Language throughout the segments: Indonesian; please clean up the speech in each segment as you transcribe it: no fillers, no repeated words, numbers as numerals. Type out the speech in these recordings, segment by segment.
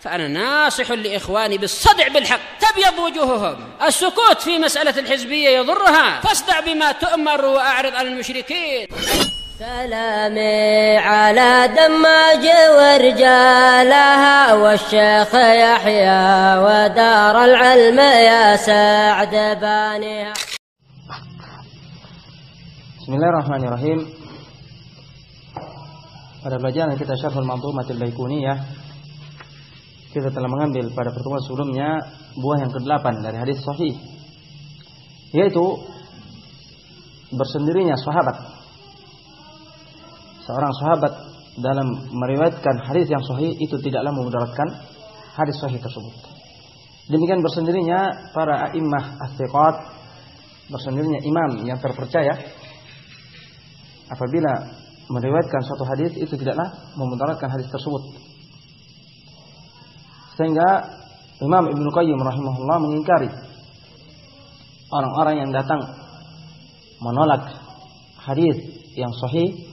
فأنا ناصح لإخواني بالصدع بالحق تبيض وجوههم. السكوت في مسألة الحزبية يضرها، فاصدع بما تؤمر وأعرض عن المشركين. سلامي على دماج ورجالها والشيخ يحيى ودار العلم يا سعد بانيها. Bismillahirrahmanirrahim. Pada pelajaran kita Syarhul Manzumatil Baiquniyah, kita telah mengambil pada pertemuan sebelumnya buah yang ke-8 dari hadis sahih, yaitu bersendirinya sahabat. Seorang sahabat dalam meriwayatkan hadis yang sahih itu tidaklah memudaratkan hadis sahih tersebut. Demikian bersendirinya para a'immah as-siqat, bersendirinya imam yang terpercaya, apabila meriwayatkan suatu hadis itu tidaklah memudaratkan hadis tersebut. Sehingga Imam Ibnu Qayyim rahimahullah mengingkari orang-orang yang datang menolak hadis yang sahih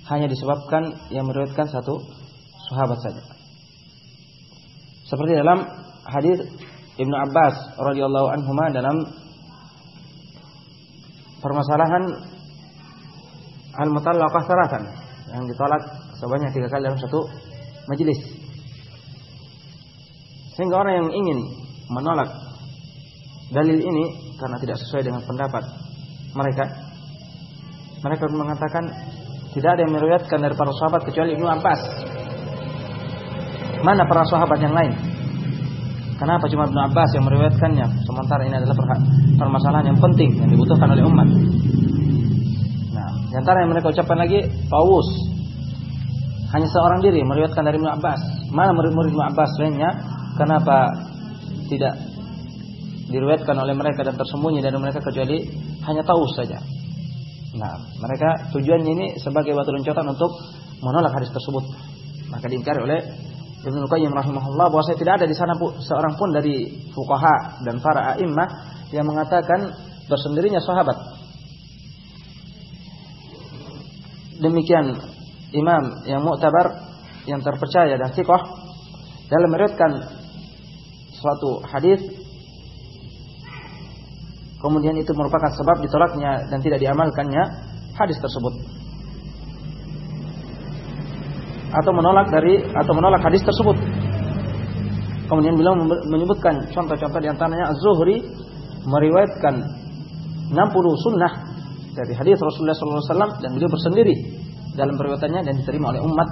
hanya disebabkan yang meriwayatkan satu sahabat saja. Seperti dalam hadis Ibnu Abbas radhiyallahu anhuma dalam permasalahan al-mutallaqah salatan, yang ditolak sebanyak 3 kali dalam satu majelis. Sehingga orang yang ingin menolak dalil ini karena tidak sesuai dengan pendapat mereka mengatakan tidak ada yang meriwayatkan dari para sahabat kecuali Ibnu Abbas. Mana para sahabat yang lain? Kenapa cuma Ibnu Abbas yang meriwayatkannya, sementara ini adalah permasalahan yang penting yang dibutuhkan oleh umat? Nah, di antara yang mereka ucapkan lagi, Tawus hanya seorang diri meriwayatkan dari Ibnu Abbas. Mana murid-murid Ibnu Abbas lainnya? Kenapa tidak diriwayatkan oleh mereka dan tersembunyi dari mereka kecuali hanya Tawus saja? Nah, mereka tujuannya ini sebagai batu loncatan untuk menolak hadis tersebut. Maka diingkari oleh Ibnu Qayyim rahimahullah bahwa tidak ada di sana seorang pun dari fuqaha dan para a'immah yang mengatakan bersendirinya sahabat. Demikian imam yang mu'tabar, yang terpercaya dan thiqah dalam meriwayatkan suatu hadis, kemudian itu merupakan sebab ditolaknya dan tidak diamalkannya hadis tersebut, atau menolak hadis tersebut. Kemudian beliau menyebutkan contoh-contoh di antaranya Az-Zuhri meriwayatkan 60 sunnah dari hadis Rasulullah SAW dan beliau bersendiri dalam periwayatannya dan diterima oleh umat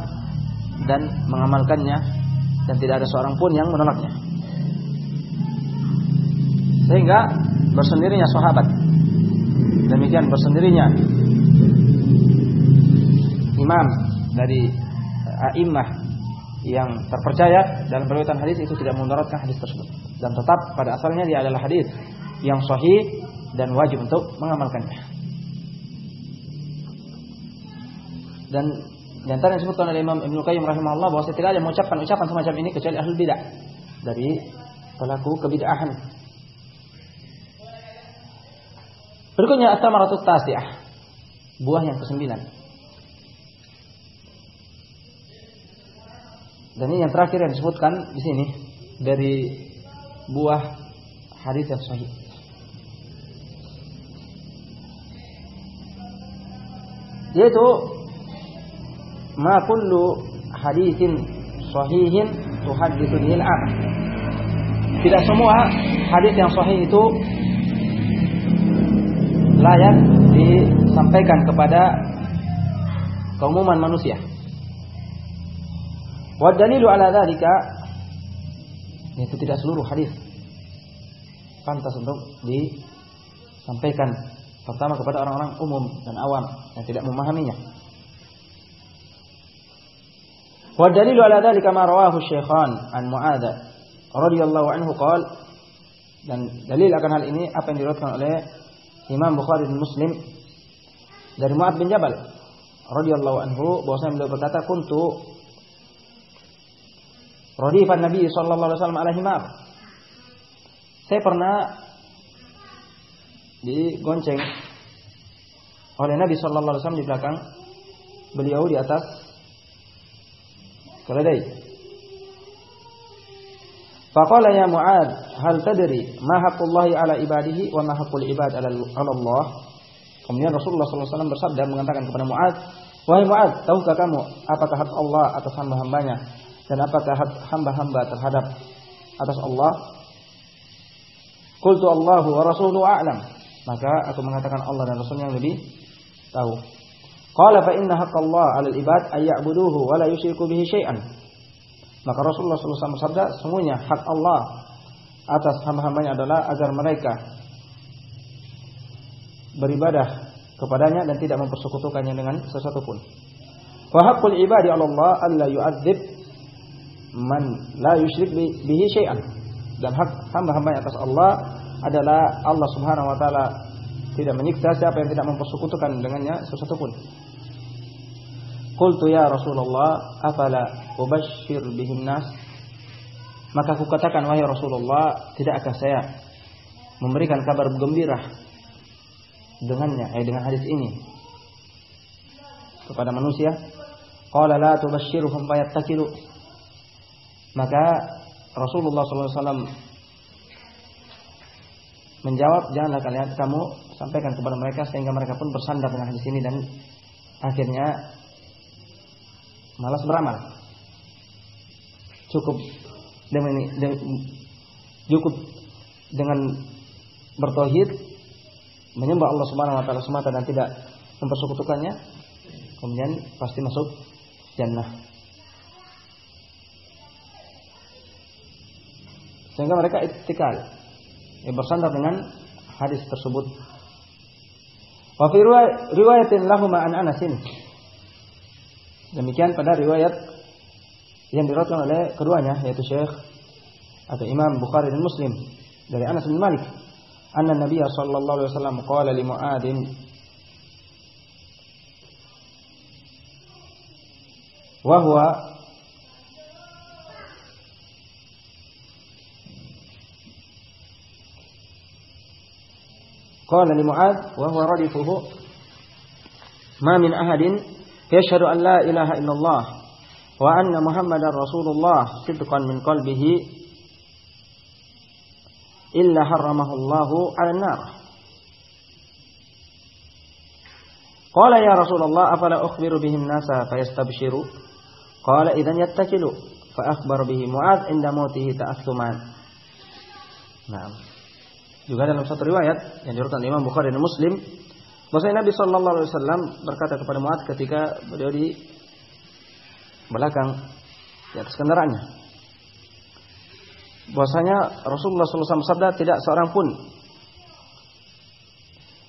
dan mengamalkannya, dan tidak ada seorang pun yang menolaknya. Sehingga bersendirinya sahabat, demikian bersendirinya imam dari a'immah yang terpercaya dalam periwayatan hadis itu tidak memudaratkan hadis tersebut, dan tetap pada asalnya dia adalah hadis yang sahih dan wajib untuk mengamalkannya. Dan di antara yang disebutkan oleh Imam Ibnu Qayyim rahimahullah bahwa tidak ada yang mengucapkan ucapan semacam ini kecuali ahlul bidah, dari pelaku kebid'ahan. Berikutnya at-tamaratut tasi'ah, buah yang ke-9. Dan ini yang terakhir yang disebutkan di sini dari buah hadis yang sahih. Yaitu ma kullu haditsin sahihin tuhadditsu bihil am. Tidak semua hadis yang sahih itu layak disampaikan kepada keumuman manusia. Wa dalilu ala dzalika, itu tidak seluruh hadis pantas untuk disampaikan pertama kepada orang-orang umum dan awam yang tidak memahaminya. Wa dalilu ala dzalika ma rawahu Syaikhan an Mu'adz radhiyallahu anhu qala, dan dalil akan hal ini apa yang diriwayatkan oleh Imam Bukhari dan Muslim dari Mu'adz bin Jabal radhiyallahu anhu bahwasanya beliau berkata, kuntu radifan Nabi sallallahu alaihi wasallam ala himar. Saya pernah digonceng oleh Nabi sallallahu alaihi wasallam di belakang beliau di atas keledai. Faqala ya Mu'adz, hal tadri ma haqqullahi 'ala ibadihi wa ma haqqul ibad 'ala Allah? Kemudian Rasulullah sallallahu alaihi wasallam bersabda mengatakan kepada Mu'adz, "Wahai Mu'adz, tahukah kamu apakah hak Allah atas hamba-hambanya dan apakah hak hamba-hamba terhadap atas Allah?" Qultu Allahu wa rasuluhu a'lam. Maka aku mengatakan Allah dan Rasulnya yang lebih tahu. Qala fa inna haqqallah 'alal ibad ay ya'buduhu wa la yusyriku bihi syai'an. Maka Rasulullah sallallahu alaihi wasallam bersabda, sesungguhnya hak Allah atas hamba-hambanya adalah agar mereka beribadah kepadanya dan tidak mempersekutukannya dengan sesuatu pun. Wa haqqul ibadi 'ala Allah alla yu'adzib man la yusyrik bihi syai'an. Dan hak hamba-hambanya atas Allah adalah Allah Subhanahu wa taala tidak menyiksa siapa yang tidak mempersekutukan dengannya sesuatu pun. Qultu ya Rasulullah, afala ubashshir bihin nas? Maka aku katakan, wahai Rasulullah, tidakkah saya memberikan kabar gembira dengannya, dengan hadis ini kepada manusia? Qala la tubashshirhum fayattakilu. Maka Rasulullah SAW menjawab, janganlah kamu sampaikan kepada mereka sehingga mereka pun bersandar dengan hadis ini dan akhirnya malas beramal. Cukup dengan bertauhid, menyembah Allah Subhanahu wa taala semata dan tidak mempersekutukannya, kemudian pasti masuk jannah. Sehingga mereka ittikal, bersandar dengan hadis tersebut. Wa fi riwayatin lahum an Anasin. Demikian pada riwayat yang diriwayatkan oleh keduanya, yaitu Syekh atau Imam Bukhari dan Muslim, dari Anas bin Malik, anna Nabiy sallallahu alaihi wasallam qala li Mu'adz, wa huwa qala li Mu'adz wa huwa radifuhu, ma min ahadin yashhadu an la ilaha illallah wa anna Muhammadar Rasulullah sidqan min qalbihi illa harramahu Allahu 'alan nar. Qala ya Rasulullah, afala ukhbiru bihi an-nasa fayastabshiru? Qala idzan yattakilu. Fa akhbar bihi Mu'adz inda mautihi ta'assuman. Nah, juga dalam satu riwayat yang diriwayatkan Imam Bukhari dan Muslim, bahwasanya Nabi sallallahu alaihi wasallam berkata kepada Mu'adz ketika beliau di belakang di atas kendaraannya, bahwasanya Rasulullah sallallahu alaihi wasallam bersabda, tidak seorang pun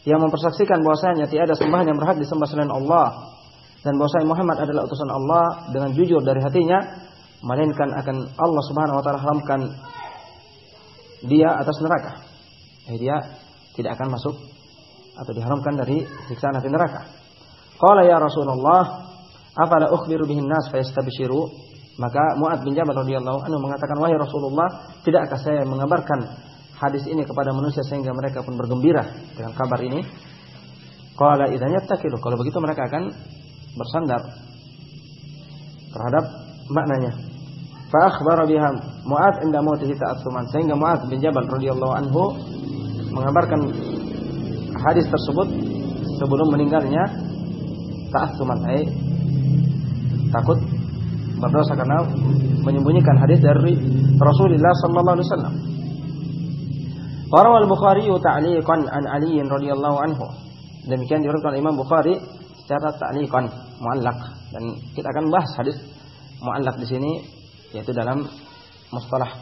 yang mempersaksikan bahwasanya tiada sembahan yang berhak disembah selain Allah dan bahwasanya Muhammad adalah utusan Allah dengan jujur dari hatinya, melainkan akan Allah Subhanahu wa taala haramkan dia atas neraka. Dia tidak akan masuk atau diharamkan dari siksaan api neraka. Qala ya Rasulullah, afala ukhbiru bihin nas fayastabshiru? Maka Mu'adz bin Jabal radhiyallahu anhu mengatakan, wahai Rasulullah, tidakkah saya mengabarkan hadis ini kepada manusia sehingga mereka pun bergembira dengan kabar ini? Qala idzan yattakilu. Kalau begitu mereka akan bersandar terhadap maknanya. Fa akhbara biha Mu'adz inda mautihi ta'assuman, sehingga Mu'adz bin Jabal radhiyallahu anhu mengabarkan hadis tersebut sebelum meninggalnya, ta'assuman, takut berdosa karena menyembunyikan hadis dari Rasulullah sallallahu alaihi wasallam. Wa rawal Bukhari ta'liqan an Ali radhiyallahu anhu. Demikian diriwayatkan Imam Bukhari secara ta'liqan, muallaq, dan kita akan bahas hadis muallaq di sini, yaitu dalam mustalah.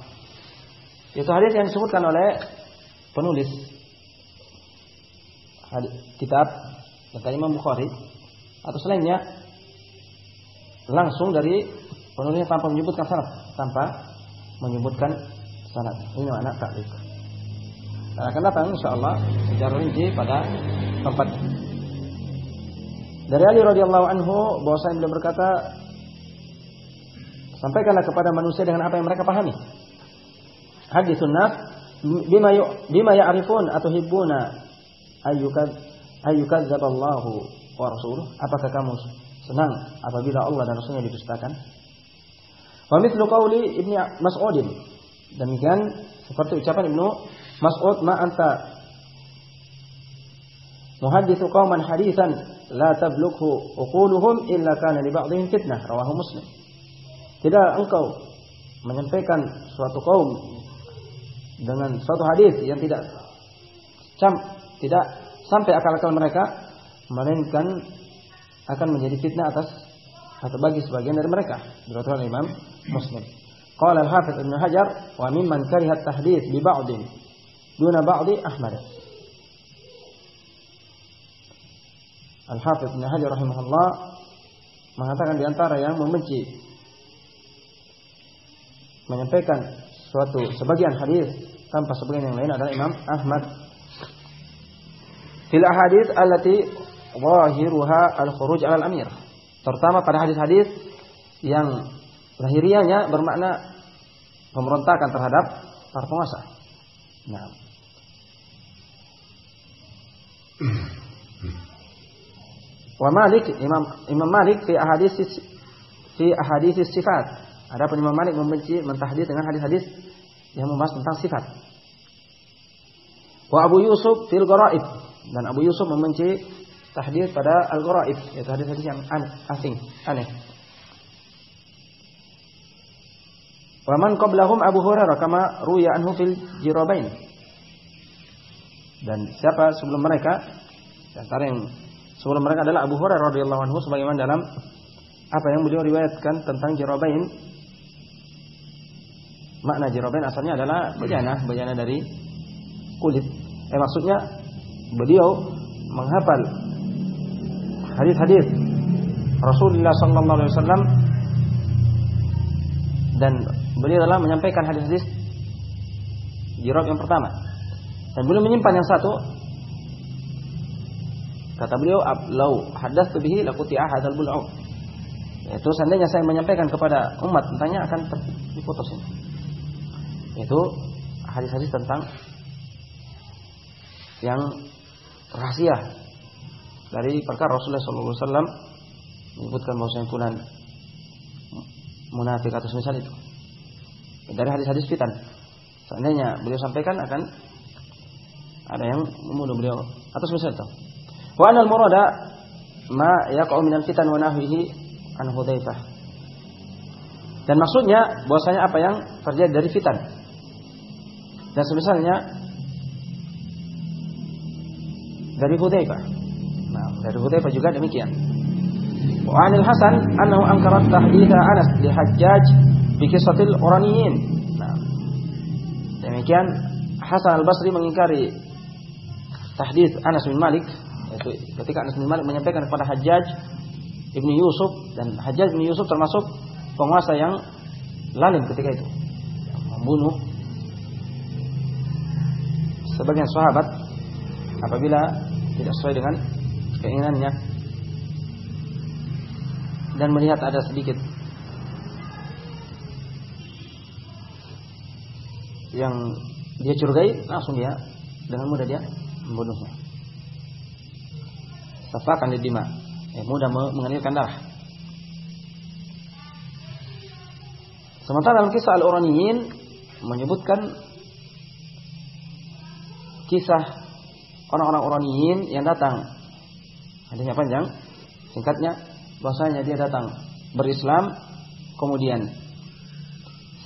Itu hadis yang disebutkan oleh penulis kitab dari Imam Bukhari atau selainnya langsung dari penulisnya tanpa menyebutkan sanad. Ini makna ta'liq. Dan akan datang insyaallah secara rinci pada tempatnya. Dari Ali radhiyallahu anhu bahwasanya beliau berkata, sampaikanlah kepada manusia dengan apa yang mereka pahami. Haditsun nas bima ya'rifun atuhibbuna ayyukadzaballahu wa rasuluh? Apakah kamu senang apabila Allah dan Rasulnya didustakan? Wa mithlu qauli Ibnu Mas'ud, Demikian seperti ucapan Ibnu Mas'ud, "Ma anta muhadditsu qauman haditsan la tablughu uquluhum illa kana li ba'dihim fitnah." Rawahu Muslim. Tidak engkau menyampaikan suatu kaum dengan suatu hadis yang tidak sampai akal-akal mereka, melainkan akan menjadi fitnah atas atau bagi sebagian dari mereka. Diriwayatkan Imam Muslim. Qala al-Hafiz Ibnu Hajar, "Wa mimman kariha at-tahdits bi ba'din duna ba'di Ahmad." Al-Hafiz Ibnu Hajar rahimahullah mengatakan di antara yang membenci menyampaikan suatu sebagian hadis tanpa sebagian yang lain adalah Imam Ahmad. Fil ahadits allati zahiruha al-khuruj 'ala al-amir. Terutama pada hadis-hadis yang lahiriahnya bermakna pemberontakan terhadap para penguasa. Nah. Wa Malik, Imam Malik fi ahadits sifat. Adapun Imam Malik membenci mentahdits dengan hadis-hadis yang membahas tentang sifat. Wa Abu Yusuf fil gharaib, dan Abu Yusuf membenci tahdits pada al-gharaib, yaitu hadis-hadis yang aneh. Wa man qablahum Abu Hurairah kama ruya anhu fil jirabain. Dan siapa sebelum mereka? Antara yang sebelum mereka adalah Abu Hurairah radhiyallahu anhu, sebagaimana dalam apa yang beliau riwayatkan tentang jirabain. Makna jirabain asalnya adalah bejana dari kulit. Maksudnya beliau menghafal hadis-hadis Rasulullah sallallahu alaihi wasallam, dan beliau adalah menyampaikan hadis-hadis jirab yang pertama. Dan beliau menyimpan yang satu. Kata beliau, "Lau haddatsu bihi laquti'a hadzal bul'u." Yaitu seandainya saya menyampaikan kepada umat tentangnya akan diputus ini. Itu hadis-hadis tentang yang rahasia dari perkara Rasulullah SAW menyebutkan bahwasanya fulan munafik atau semisal itu. Dari hadis-hadis fitan. Seandainya beliau sampaikan akan ada yang membunuh beliau atau semisal itu. Wa anal murada ma yaqa'u minal fitan wa nahwihi an Hudzaifah. Dan maksudnya bahwasanya apa yang terjadi dari fitan dan semisalnya dari Hudzaifah. Nah, dari Hudzaifah juga demikian. Wa anil Hasan annahu ankara tahditsa Anas li Hajjaj bi qissatil Uraniyin. Nah, demikian Hasan al-Basri mengingkari tahdits Anas bin Malik, yaitu ketika Anas bin Malik menyampaikan kepada Hajjaj Ibnu Yusuf, dan Hajjaj bin Yusuf termasuk penguasa yang lalim ketika itu, membunuh sebagian sahabat apabila tidak sesuai dengan keinginannya, dan melihat ada sedikit yang dia curigai, langsung dia dengan mudah dia membunuhnya. Safakan lidima, mudah mengalirkan darah. Sementara dalam kisah Al-Uraniyin menyebutkan kisah orang-orang Uraniyin yang datang. Hadisnya panjang, singkatnya bahwasanya dia datang berislam, kemudian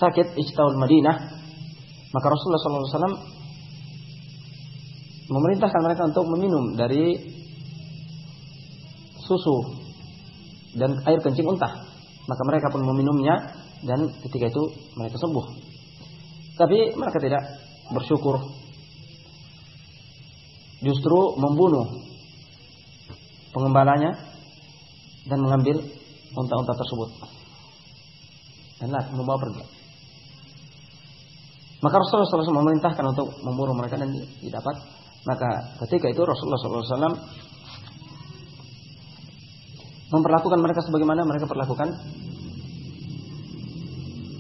sakit ijtaul Madinah, maka Rasulullah SAW memerintahkan mereka untuk meminum dari susu dan air kencing unta. Maka mereka pun meminumnya, dan ketika itu mereka sembuh. Tapi mereka tidak bersyukur, justru membunuh pengembalanya dan mengambil unta-unta tersebut dan membawa pergi. Maka Rasulullah SAW memerintahkan untuk memburu mereka, dan didapat. Maka ketika itu Rasulullah SAW memperlakukan mereka sebagaimana mereka perlakukan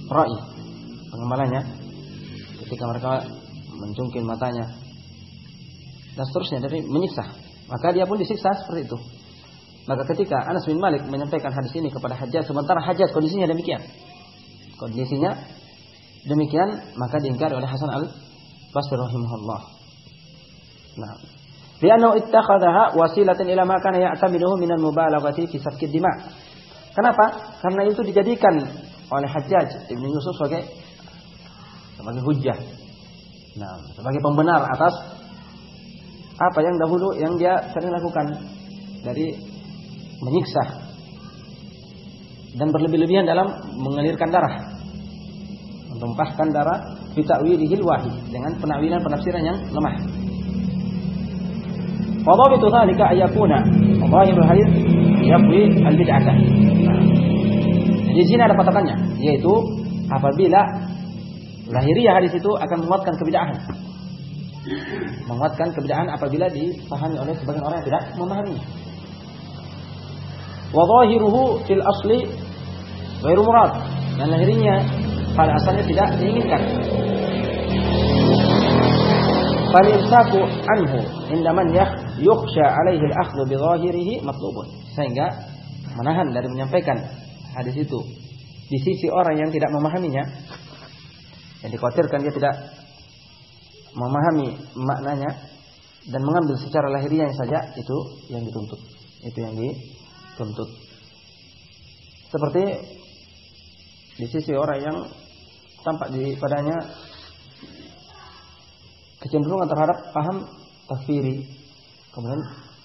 ra'i, pengembalanya, ketika mereka mencungkil matanya dan seterusnya, dari menyiksa. Maka dia pun disiksa seperti itu. Maka ketika Anas bin Malik menyampaikan hadis ini kepada Hajjaj, sementara Hajjaj kondisinya demikian, kondisinya demikian maka diingkari oleh Hasan al-Basri rahimahullah. Nah, li'annahu ittakhadhaha wasilatan ila ma kana ya'tamiduhu min al-mubalaghati fi safki dima'. Kenapa? Karena itu dijadikan oleh Hajjaj Ibnu Yusuf sebagai hujjah. Nah, sebagai pembenar atas apa yang dahulu yang dia sering lakukan dari menyiksa dan berlebih-lebihan dalam mengalirkan darah, menumpahkan darah fi ta'wilihil wahid dengan penafsiran yang lemah. Wa dhabitu dzalika ayakuna dhahirul hadits yaqwi al-bid'ah. Di sini ada patokannya, yaitu apabila lahiriah hadis itu akan menguatkan kebid'ahan. Menguatkan kebid'ahan apabila dipahami oleh sebagian orang yang tidak memahaminya. Wa dhahiruhu fil asli ghairu murad. Dan lahirnya pada asalnya tidak diinginkan. Fal imsaku anhu inda man yukhsha alaihi al-akhdhu bi dhahirihi matlubun. Sehingga menahan dari menyampaikan hadis itu di sisi orang yang tidak memahaminya, yang dikhawatirkan dia tidak memahami maknanya dan mengambil secara lahiriah saja, itu yang dituntut. Itu yang dituntut. Seperti di sisi orang yang tampak padanya kecenderungan terhadap paham takfiri, kemudian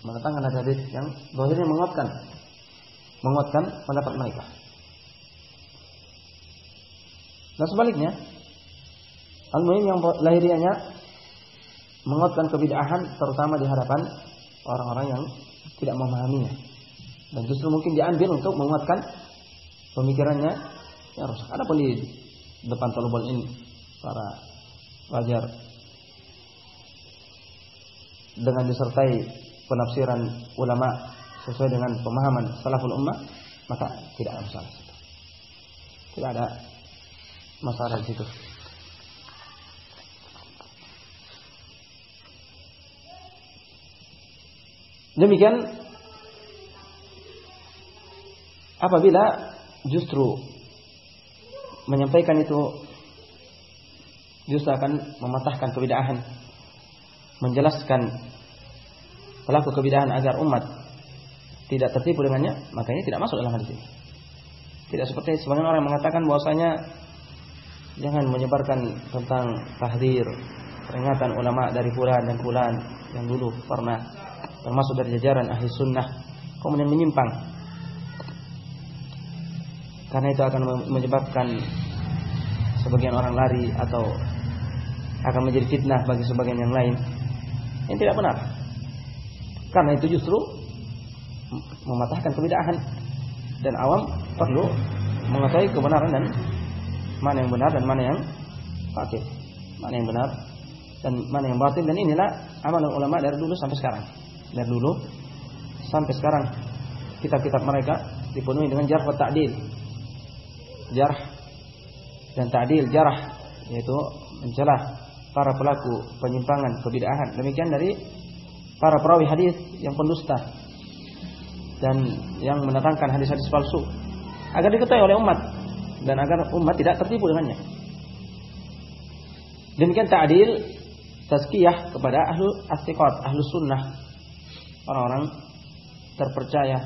mendatangkan hadis yang zahirnya menguatkan pendapat mereka. Dan sebaliknya, al-muhim yang lahiriahnya menguatkan kebid'ahan terutama di hadapan orang-orang yang tidak memahaminya. Dan justru mungkin diambil untuk menguatkan pemikirannya yang rusak. Adapun di depan talabul ini para pelajar dengan disertai penafsiran ulama sesuai dengan pemahaman salaful ummah, maka tidak ada masalah. Tidak ada masalah di situ. Demikian apabila justru menyampaikan itu justru akan mematahkan kebid'ahan, menjelaskan pelaku kebid'ahan agar umat tidak tertipu dengannya, makanya tidak masuk dalam hadis ini. Tidak seperti sebagian orang yang mengatakan bahwasanya jangan menyebarkan tentang tahdzir, peringatan ulama dari fulan dan fulan yang dulu pernah termasuk dari jajaran ahli sunnah, kemudian menyimpang. Karena itu akan menyebabkan sebagian orang lari atau akan menjadi fitnah bagi sebagian yang lain. Yang tidak benar. Karena itu justru mematahkan kebid'ahan, dan awam perlu mengetahui kebenaran dan mana yang benar dan mana yang batil, mana yang benar dan mana yang batil. Dan inilah amalan ulama dari dulu sampai sekarang. Dari dulu sampai sekarang kitab-kitab mereka dipenuhi dengan jarh wa ta'dil. Jarh dan ta'dil. Jarh yaitu mencelah para pelaku penyimpangan kebid'ahan. Demikian dari para perawi hadis yang pendusta dan yang mendatangkan hadis-hadis palsu, agar diketahui oleh umat dan agar umat tidak tertipu dengannya. Demikian ta'dil, tazkiyah kepada ahlul astiqat, ahlus sunnah, orang-orang terpercaya.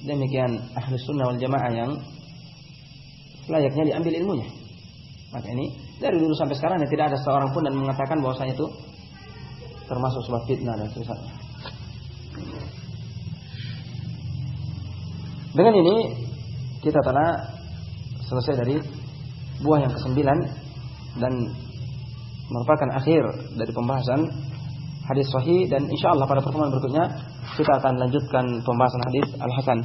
Demikian ahlus sunnah wal jamaah yang layaknya diambil ilmunya. Maka ini dari dulu sampai sekarang tidak ada seorang pun dan mengatakan bahwasanya itu termasuk sebuah fitnah dan sebagainya. Dengan ini kita telah selesai dari buah yang ke-9 dan merupakan akhir dari pembahasan hadis sahih, dan insyaallah pada pertemuan berikutnya kita akan lanjutkan pembahasan hadis al-hasan.